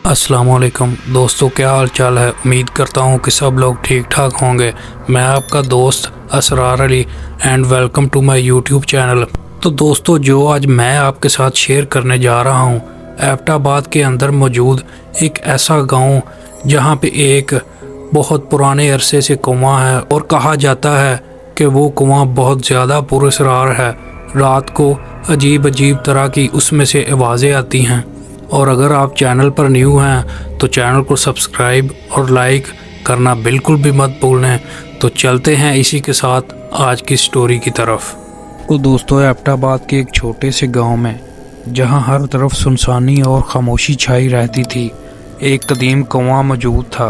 अस्सलाम वालेकुम दोस्तों, क्या हाल चाल है। उम्मीद करता हूँ कि सब लोग ठीक ठाक होंगे। मैं आपका दोस्त Asrar Ali and welcome to my YouTube channel. तो दोस्तों, जो आज मैं आपके साथ शेयर करने जा रहा हूँ, एबटाबाद के अंदर मौजूद एक ऐसा गांव जहाँ पे एक बहुत पुराने अरसे से कुआं है और कहा जाता है कि वो कुआं बहुत ज़्यादा पुरअसरार है। रात को अजीब अजीब तरह की उसमें से आवाज़ें आती हैं। और अगर आप चैनल पर न्यू हैं तो चैनल को सब्सक्राइब और लाइक करना बिल्कुल भी मत भूलें। तो चलते हैं इसी के साथ आज की स्टोरी की तरफ। तो दोस्तों, एबटाबाद के एक छोटे से गांव में जहां हर तरफ सुनसानी और खामोशी छाई रहती थी, एक कदीम कुआं मौजूद था।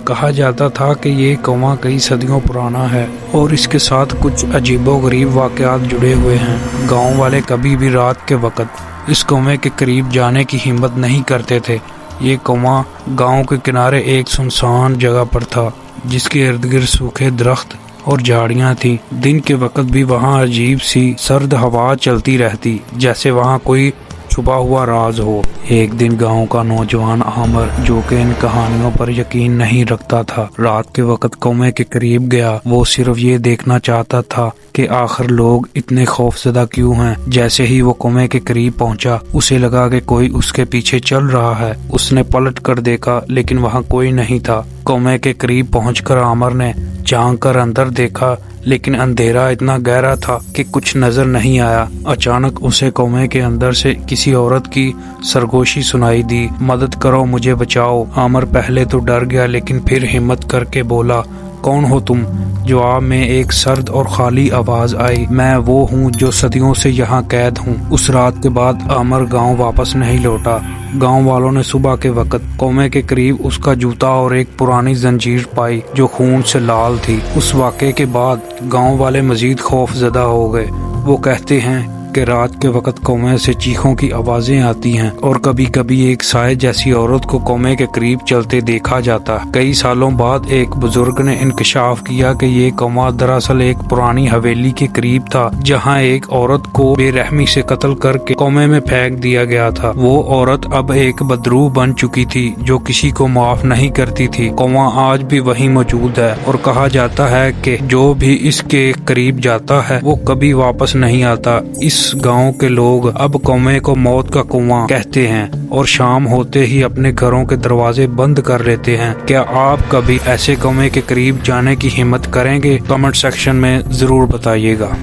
कहा जाता था कि ये कुआं कई सदियों पुराना है और इसके साथ कुछ अजीबोगरीब वाक़यात जुड़े हुए हैं। गांव वाले कभी भी रात के वक़्त इस कुएं के करीब जाने की हिम्मत नहीं करते थे। ये कुआं गांव के किनारे एक सुनसान जगह पर था, जिसके इर्द गिर्द सूखे दरख्त और झाड़ियां थीं। दिन के वक्त भी वहां अजीब सी सर्द हवा चलती रहती, जैसे वहां कोई छुपा हुआ राज हो। एक दिन गांव का नौजवान आमर, जो कि इन कहानियों पर यकीन नहीं रखता था, रात के वक्त कुएं के करीब गया। वो सिर्फ ये देखना चाहता था कि आखिर लोग इतने खौफजदा क्यों हैं। जैसे ही वो कुएं के करीब पहुंचा, उसे लगा कि कोई उसके पीछे चल रहा है। उसने पलट कर देखा, लेकिन वहां कोई नहीं था। कुएं के करीब पहुंचकर आमर ने झांक कर अंदर देखा, लेकिन अंधेरा इतना गहरा था कि कुछ नजर नहीं आया। अचानक उसे कुएं के अंदर से किसी औरत की सरगोशी सुनाई दी, मदद करो, मुझे बचाओ। आमर पहले तो डर गया, लेकिन फिर हिम्मत करके बोला, कौन हो तुम? जवाब में एक सर्द और खाली आवाज आई, मैं वो हूँ जो सदियों से यहाँ कैद हूँ। उस रात के बाद आमर गांव वापस नहीं लौटा। गांव वालों ने सुबह के वक्त कुएं के करीब उसका जूता और एक पुरानी जंजीर पाई जो खून से लाल थी। उस वाक़े के बाद गांव वाले मजीद खौफजदा हो गए। वो कहते हैं कि रात के वक्त कुएं से चीखों की आवाजें आती हैं और कभी कभी एक साए जैसी औरत को कुएं के करीब चलते देखा जाता। कई सालों बाद एक बुजुर्ग ने इंकशाफ किया कि ये कुआं दरअसल एक पुरानी हवेली के करीब था, जहां एक औरत को बेरहमी से कत्ल करके कुएं में फेंक दिया गया था। वो औरत अब एक बदरूह बन चुकी थी जो किसी को माफ नहीं करती थी। कुआं आज भी वहीं मौजूद है और कहा जाता है कि जो भी इसके करीब जाता है वो कभी वापस नहीं आता। इस गांव के लोग अब कुएं को मौत का कुआं कहते हैं और शाम होते ही अपने घरों के दरवाजे बंद कर लेते हैं। क्या आप कभी ऐसे कुएं के करीब जाने की हिम्मत करेंगे? कमेंट सेक्शन में जरूर बताइएगा।